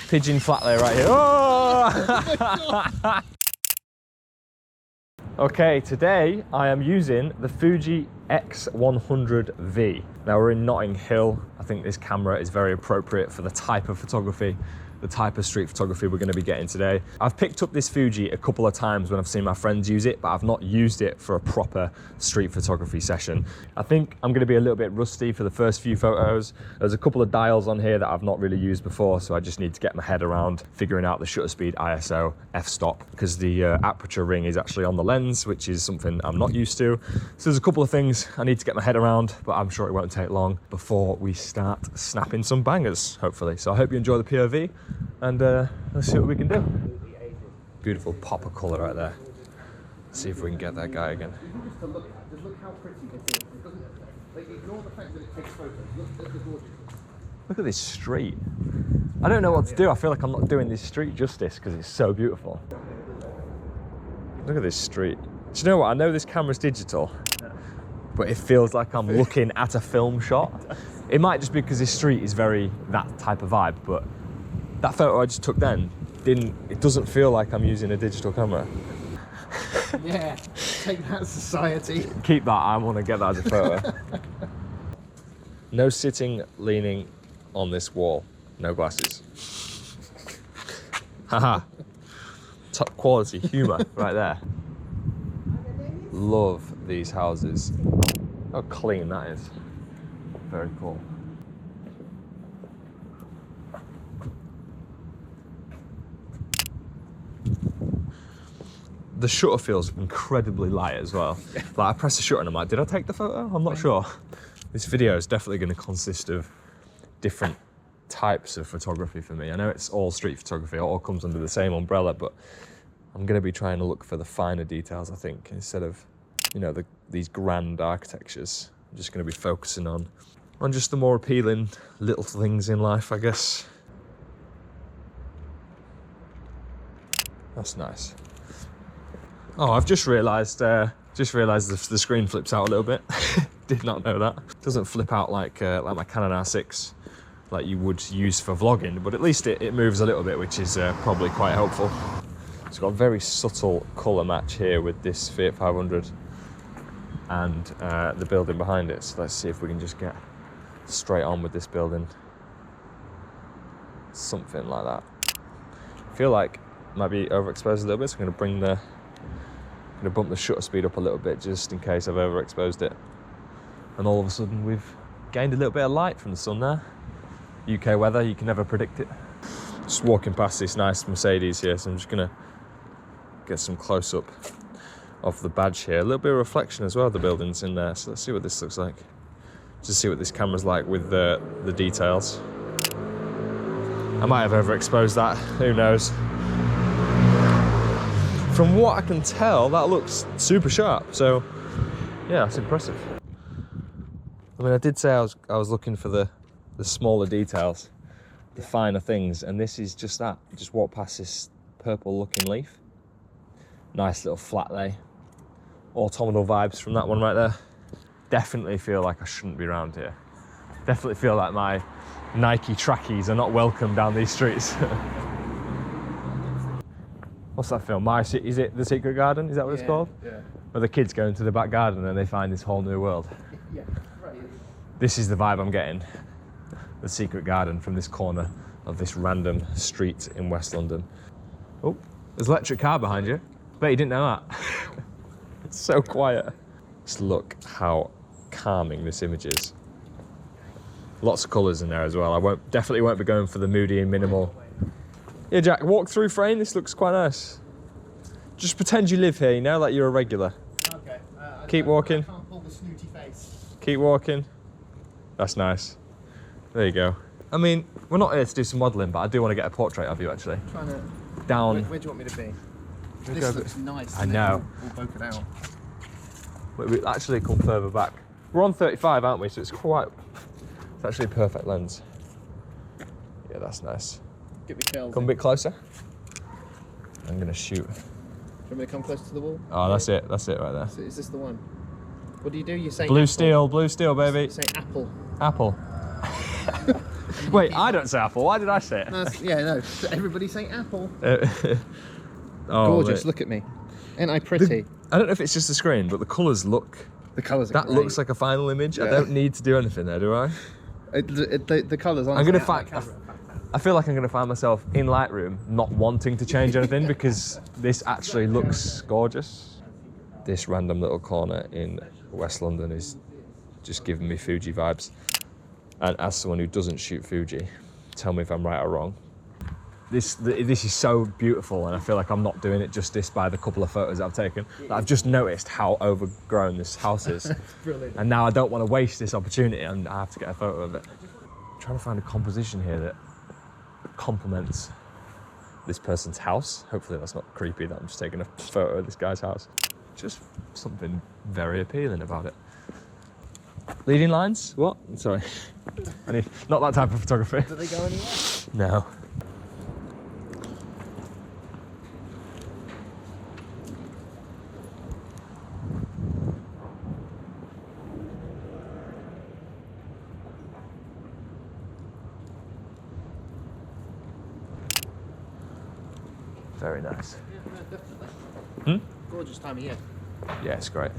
Pigeon flat layer right here. Oh! Okay, today I am using the Fuji X100V. Now we're in Notting Hill. I think this camera is very appropriate for the type of photography, the type of street photography we're going to be getting today. I've picked up this Fuji a couple of times when I've seen my friends use it, but I've not used it for a proper street photography session. I think I'm going to be a little bit rusty for the first few photos. There's a couple of dials on here that I've not really used before, so I just need to get my head around figuring out the shutter speed, ISO, f-stop, because the aperture ring is actually on the lens, which is something I'm not used to. So there's a couple of things I need to get my head around, but I'm sure it won't take long before we start snapping some bangers, hopefully. So I hope you enjoy the POV. And let's see what we can do. Beautiful pop of colour right there. Let's see if we can get that guy again. Just look how pretty this is. It doesn't, like, ignore the fact that it takes photos. Look at the gorgeous. Look at this street. I don't know what to do. I feel like I'm not doing this street justice because it's so beautiful. Look at this street. Do you know what? I know this camera's digital, but it feels like I'm looking at a film shot. It might just be because this street is very that type of vibe, but that photo I just took then, it doesn't feel like I'm using a digital camera. Yeah, take that, society. Keep that, I want to get that as a photo. No sitting, leaning on this wall. No glasses. Haha. Top quality humour right there. Love these houses. How clean that is. Very cool. The shutter feels incredibly light as well. Like, I press the shutter and I'm like, did I take the photo? I'm not sure. This video is definitely going to consist of different types of photography for me. I know it's all street photography, it all comes under the same umbrella, but I'm going to be trying to look for the finer details, I think, instead of, you know, these grand architectures. I'm just going to be focusing on just the more appealing little things in life, I guess. That's nice. Oh, I've just realised the screen flips out a little bit. Did not know that. It doesn't flip out like my Canon R6, like you would use for vlogging, but at least it moves a little bit, which is probably quite helpful. It's got a very subtle colour match here with this Fiat 500 and the building behind it. So let's see if we can just get straight on with this building. Something like that. I feel like it might be overexposed a little bit, so I'm going to bump the shutter speed up a little bit just in case I've overexposed it. And all of a sudden we've gained a little bit of light from the sun there. UK weather, you can never predict it. Just walking past this nice Mercedes here, so I'm just gonna get some close up of the badge here. A little bit of reflection as well, the buildings in there. So let's see what this looks like. Just see what this camera's like with the details. I might have overexposed that, who knows. From what I can tell, that looks super sharp. So, yeah, that's impressive. I mean, I did say I was looking for the smaller details, the finer things, and this is just that. Just walk past this purple-looking leaf. Nice little flat lay. Autumnal vibes from that one right there. Definitely feel like I shouldn't be around here. Definitely feel like my Nike trackies are not welcome down these streets. What's that film? Is it The Secret Garden? Is that what it's called? Yeah. Where the kids go into the back garden and they find this whole new world. Yeah, right. This is the vibe I'm getting. The Secret Garden from this corner of this random street in West London. Oh, there's an electric car behind you. Bet you didn't know that. It's so quiet. Just look how calming this image is. Lots of colours in there as well. I definitely won't be going for the moody and minimal. Yeah, Jack, walk through frame. This looks quite nice. Just pretend you live here, you know, like you're a regular. Okay. Keep walking. I can't pull the snooty face. Keep walking. That's nice. There you go. I mean, we're not here to do some modelling, but I do want to get a portrait of you, actually. Trying to... Down. Where do you want me to be? This looks nice. I know. All bokeh out. We actually come further back. We're on 35, aren't we? So it's actually a perfect lens. Yeah, that's nice. Get me curls. Come a bit closer. I'm going to shoot. Do you want me to come close to the wall? Oh, that's it. That's it right there. So is this the one? What do? You say blue apple. steel, baby. You say apple. Apple. Wait, I don't say Apple. Why did I say it? Yeah, no. Everybody say Apple. Oh, gorgeous. mate. Look at me. Ain't I pretty? I don't know if it's just the screen, but the colours look... The colours are That great. looks like a final image. Yeah. I don't need to do anything there, do I? The colours, honestly. I'm gonna find... I feel like I'm gonna find myself in Lightroom not wanting to change anything because this actually looks gorgeous. This random little corner in West London is just giving me Fuji vibes. And as someone who doesn't shoot Fuji, tell me if I'm right or wrong. This is so beautiful, and I feel like I'm not doing it justice by the couple of photos I've taken. I've just noticed how overgrown this house is. Brilliant. And now I don't want to waste this opportunity, and I have to get a photo of it. I'm trying to find a composition here that complements this person's house. Hopefully that's not creepy that I'm just taking a photo of this guy's house. Just something very appealing about it. Leading lines? What? Sorry. Not that type of photography. Do they go anywhere? No. Very nice. Yeah, definitely. Gorgeous time of year. Yeah, it's great.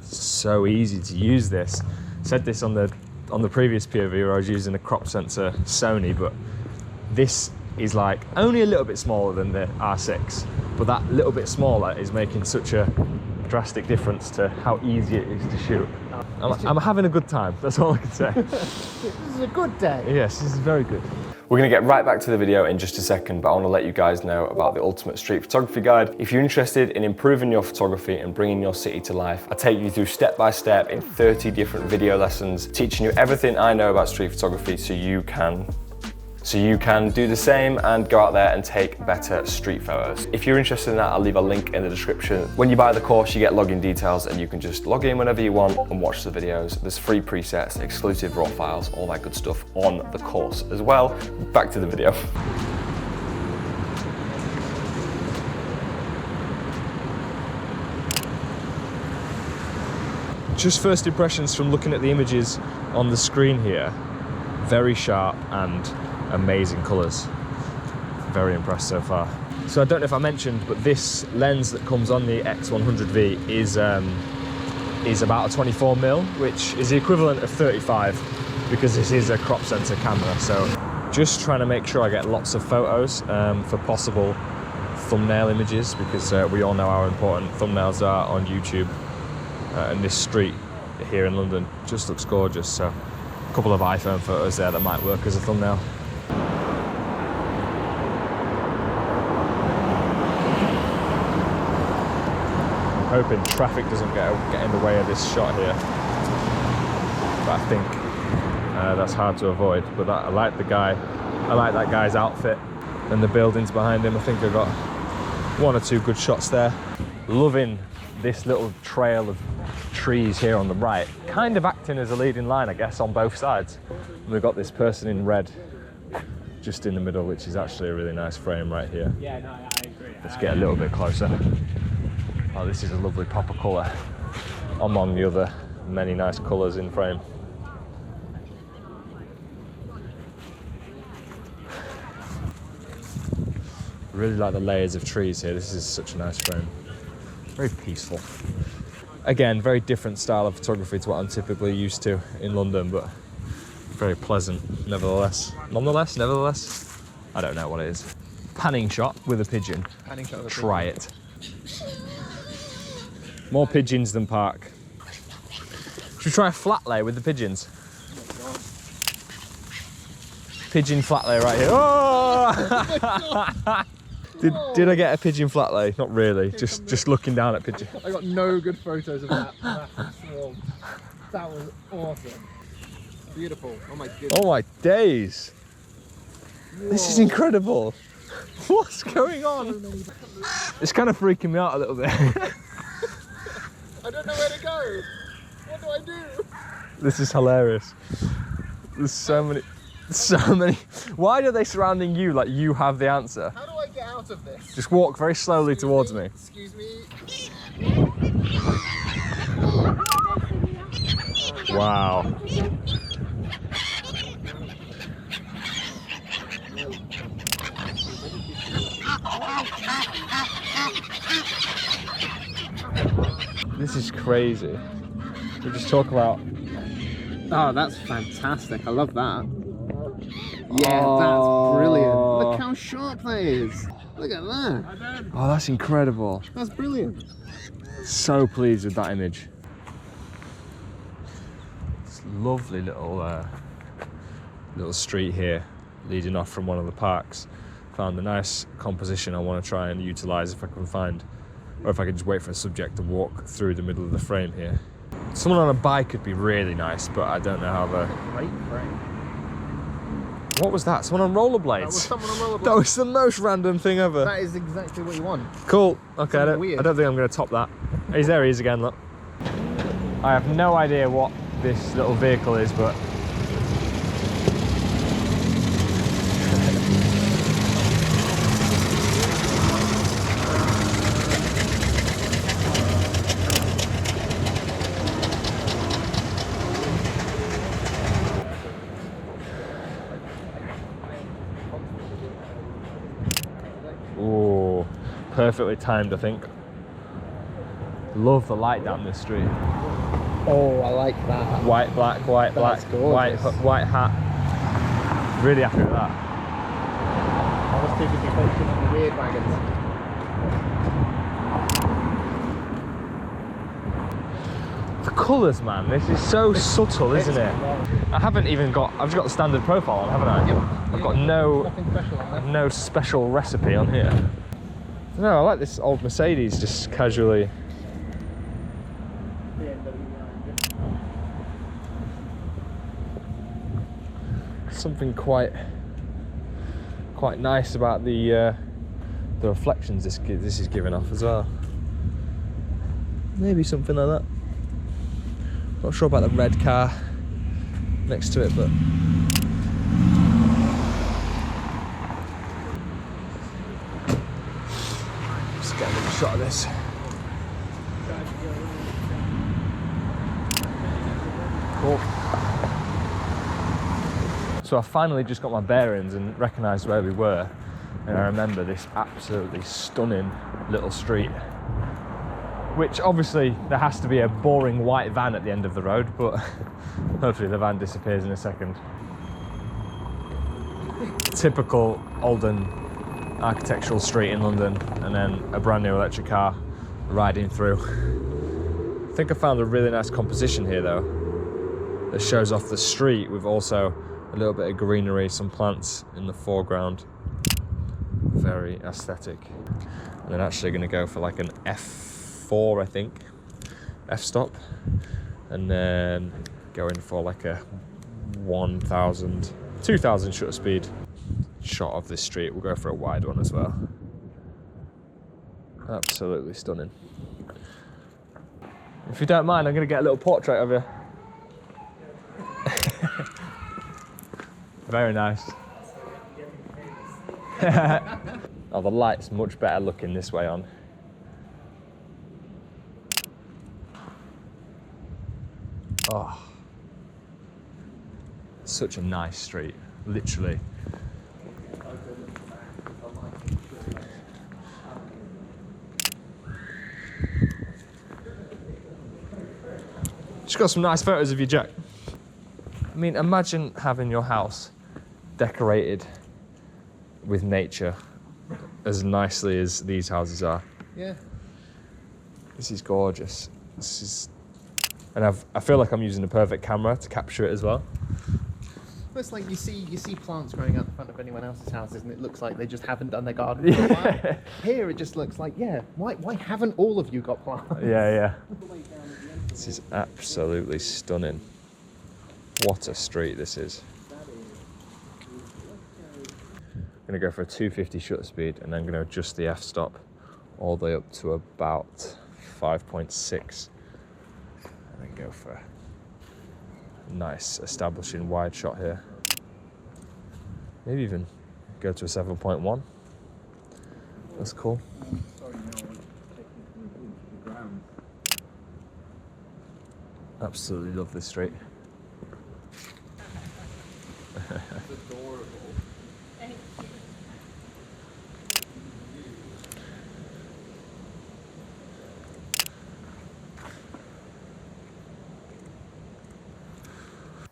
So easy to use this. Said this on the previous POV where I was using a crop sensor Sony, but this is like only a little bit smaller than the R6, but that little bit smaller is making such a drastic difference to how easy it is to shoot. I'm having a good time, that's all I can say. This is a good day. Yes, this is very good. We're going to get right back to the video in just a second, but I want to let you guys know about the Ultimate Street Photography Guide. If you're interested in improving your photography and bringing your city to life, I take you through step by step in 30 different video lessons, teaching you everything I know about street photography so you can do the same and go out there and take better street photos. If you're interested in that, I'll leave a link in the description. When you buy the course, you get login details and you can just log in whenever you want and watch the videos. There's free presets, exclusive raw files, all that good stuff on the course as well. Back to the video. Just first impressions from looking at the images on the screen here. Very sharp and amazing colours. Very impressed so far. So I don't know if I mentioned, but this lens that comes on the X100V is about a 24mm, which is the equivalent of 35 because this is a crop sensor camera. So just trying to make sure I get lots of photos for possible thumbnail images, because we all know how important thumbnails are on YouTube. And this street here in London just looks gorgeous. So a couple of iPhone photos there that might work as a thumbnail. I'm hoping traffic doesn't get in the way of this shot here, but I think that's hard to avoid. But I like that guy's outfit and the buildings behind him. I think I got one or two good shots there. Loving this little trail of trees here on the right, kind of acting as a leading line, I guess, on both sides. And we've got this person in red just in the middle, which is actually a really nice frame right here. Yeah, no, I agree. Let's get a little bit closer. Oh, this is a lovely pop of colour among the other many nice colours in frame. Really like the layers of trees here. This is such a nice frame. Very peaceful. Again, very different style of photography to what I'm typically used to in London, but very pleasant nevertheless. Nevertheless, I don't know what it is. Panning shot with a pigeon. Panning shot with a Try it. More pigeons than park. Should we try a flat lay with the pigeons? Pigeon flat lay right here. Oh! Did I get a pigeon flat lay? Not really. Just looking down at pigeon. I got no good photos of that swarm. That was awesome. Beautiful. Oh my goodness. Oh my days. Whoa. This is incredible. What's going on? It's kind of freaking me out a little bit. I don't know where to go. What do I do? This is hilarious. There's so many. Why are they surrounding you like you have the answer? How do I get out of this? Just walk very slowly towards me. Excuse me. Wow. This is crazy. We just talk about. Oh, that's fantastic. I love that. Yeah, that's brilliant. Look how sharp that is. Look at that. Oh, that's incredible. That's brilliant. So pleased with that image. It's a lovely little street here, leading off from one of the parks. Found a nice composition I want to try and utilise if I can find, or if I can just wait for a subject to walk through the middle of the frame here. Someone on a bike could be really nice, but I don't know how the... Great frame. What was that? Someone on rollerblades? That was someone on rollerblades. That was the most random thing ever. That is exactly what you want. Cool. Okay, I don't Weird. think I'm going to top that. There he is again, look. I have no idea what this little vehicle is, but... Ooh, perfectly timed, I think. Love the light down this street. Oh, I like that. White, black, white, black, That's gorgeous. white hat. Really happy with that. I was taking the attention on the weird wagons. The colours, man, this is so subtle, isn't it? I've just got the standard profile on, haven't I? Yep. I've got no Nothing special on there. no special recipe on here. No, I like this old Mercedes just casually. Something quite nice about the reflections this is giving off as well. Maybe something like that. Not sure about the red car next to it, but just get a little shot of this. Cool. So I finally just got my bearings and recognised where we were, and I remember this absolutely stunning little street, which obviously there has to be a boring white van at the end of the road, but hopefully the van disappears in a second. Typical olden architectural street in London, and then a brand new electric car riding through. I think I found a really nice composition here though, that shows off the street with also a little bit of greenery, some plants in the foreground. Very aesthetic. And then actually going to go for like an F4, I think, f-stop, and then go in for like a 2,000 shutter speed shot of this street. We'll go for a wide one as well. Absolutely stunning. If you don't mind, I'm going to get a little portrait of you. Very nice. Oh, the light's much better looking this way on. Oh, such a nice street, literally. Just got some nice photos of you, Jack. I mean, imagine having your house decorated with nature as nicely as these houses are. Yeah. This is gorgeous. And I feel like I'm using the perfect camera to capture it as well. It's like you see plants growing out the front of anyone else's houses, and it looks like they just haven't done their garden for a while. Here, it just looks like, yeah, why haven't all of you got plants? Yeah. This is absolutely stunning. What a street this is. I'm going to go for a 250 shutter speed, and then I'm going to adjust the f-stop all the way up to about 5.6. And then go for a nice establishing wide shot here. Maybe even go to a 7.1. That's cool. Absolutely love this street. Adorable.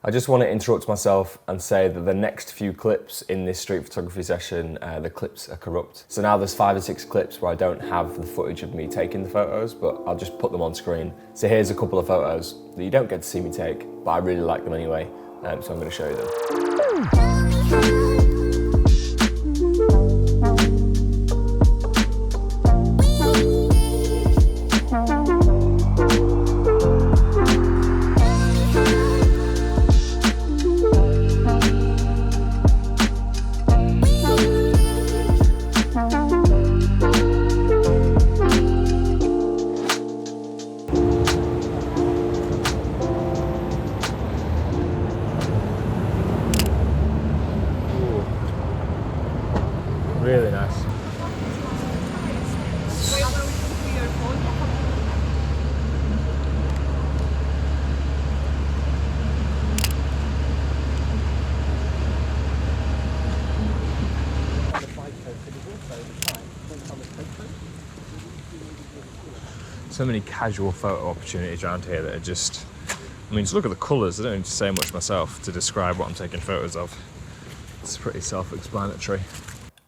I just want to interrupt myself and say that the next few clips in this street photography session, the clips are corrupt. So now there's 5 or 6 clips where I don't have the footage of me taking the photos, but I'll just put them on screen. So here's a couple of photos that you don't get to see me take, but I really like them anyway, so I'm going to show you them. Really nice. So many casual photo opportunities around here that are just, I mean, just look at the colours. I don't need to say much myself to describe what I'm taking photos of. It's pretty self-explanatory.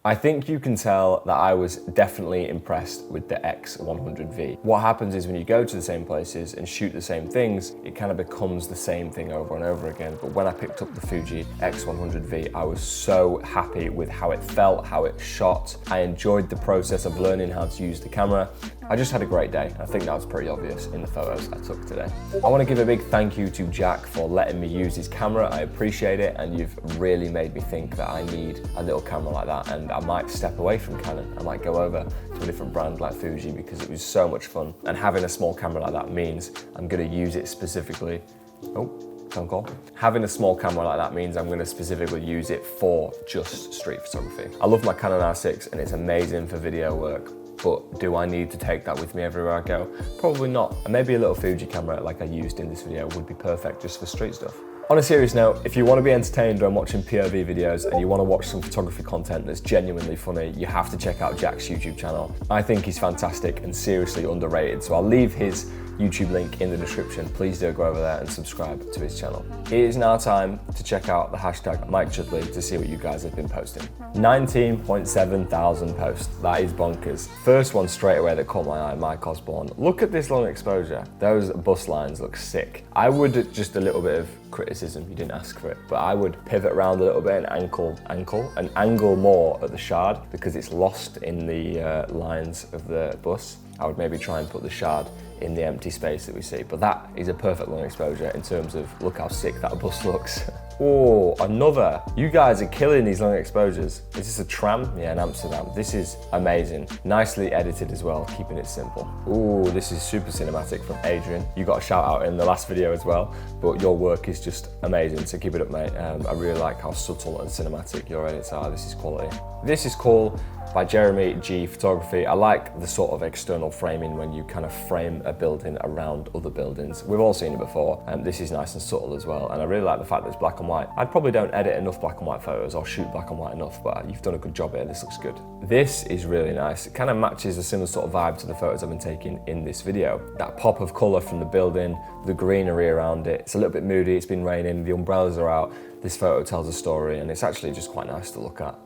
I think you can tell that I was definitely impressed with the X100V. What happens is when you go to the same places and shoot the same things, it kind of becomes the same thing over and over again. But when I picked up the Fuji X100V, I was so happy with how it felt, how it shot. I enjoyed the process of learning how to use the camera. I just had a great day. I think that was pretty obvious in the photos I took today. I want to give a big thank you to Jack for letting me use his camera. I appreciate it, and you've really made me think that I need a little camera like that, and I might step away from Canon. I might go over to a different brand like Fuji because it was so much fun. And having a small camera like that means I'm going to use it specifically. Oh, phone call. Having a small camera like that means I'm going to specifically use it for just street photography. I love my Canon R6 and it's amazing for video work. But do I need to take that with me everywhere I go? Probably not. And maybe a little Fuji camera like I used in this video would be perfect just for street stuff. On a serious note, if you want to be entertained when watching POV videos and you want to watch some photography content that's genuinely funny, you have to check out Jack's YouTube channel. I think he's fantastic and seriously underrated, so I'll leave his YouTube link in the description. Please do go over there and subscribe to his channel. It is now time to check out the hashtag #MikeChudley to see what you guys have been posting. 19.7 thousand posts. That is bonkers. First one straight away that caught my eye, Mike Osborne. Look at this long exposure. Those bus lines look sick. I would just a little bit of criticism, you didn't ask for it, but I would pivot around a little bit and angle more at the shard because it's lost in the lines of the bus. I would maybe try and put the shard in the empty space that we see, but that is a perfect long exposure in terms of look how sick that bus looks. Oh, another. You guys are killing these long exposures. Is this a tram? Yeah, in Amsterdam. This is amazing. Nicely edited as well, keeping it simple. Ooh, this is super cinematic from Adrian. You got a shout out in the last video as well, but your work is just amazing, so keep it up, mate. I really like how subtle and cinematic your edits are. This is quality. This is cool. By Jeremy G Photography. I like the sort of external framing when you kind of frame a building around other buildings. We've all seen it before, and this is nice and subtle as well. And I really like the fact that it's black and white. I probably don't edit enough black and white photos or shoot black and white enough, but you've done a good job here. This looks good. This is really nice. It kind of matches a similar sort of vibe to the photos I've been taking in this video. That pop of color from the building, the greenery around it. It's a little bit moody, it's been raining, the umbrellas are out. This photo tells a story and it's actually just quite nice to look at.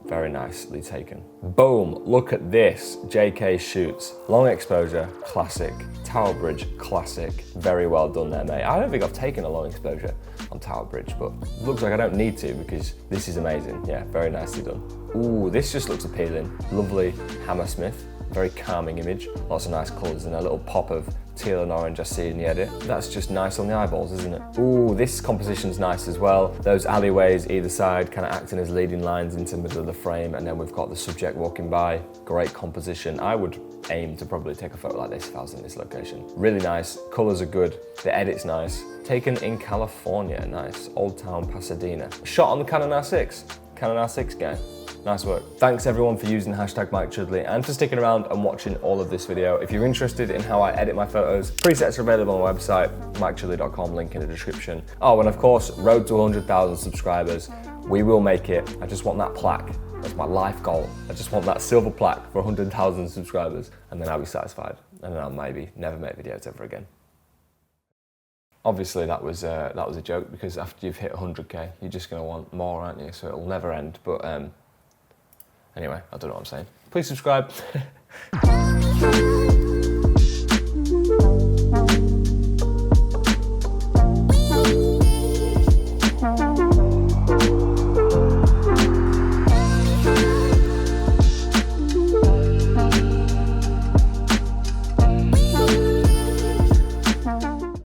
Very nicely taken. Boom, look at this. JK shoots. Long exposure, classic. Tower Bridge, classic. Very well done there, mate. I don't think I've taken a long exposure on Tower Bridge, but it looks like I don't need to because this is amazing. Yeah, very nicely done. Ooh, this just looks appealing. Lovely Hammersmith. Very calming image. Lots of nice colours and a little pop of teal and orange I see in the edit. That's just nice on the eyeballs, isn't it? Ooh, this composition's nice as well. Those alleyways either side kind of acting as leading lines into the middle of the frame, and then we've got the subject walking by. Great composition. I would aim to probably take a photo like this if I was in this location. Really nice. Colours are good. The edit's nice. Taken in California. Nice. Old Town Pasadena. Shot on the Canon R6. Canon R6 guy. Nice work. Thanks everyone for using hashtag Mike Chudley and for sticking around and watching all of this video. If you're interested in how I edit my photos, presets are available on my website, mikechudley.com, link in the description. Oh, and of course, road to 100,000 subscribers. We will make it. I just want that plaque. That's my life goal. I just want that silver plaque for 100,000 subscribers, and then I'll be satisfied. And then I'll maybe never make videos ever again. Obviously that was a joke, because after you've hit 100k, you're just gonna want more, aren't you? So it'll never end. But anyway, I don't know what I'm saying. Please subscribe.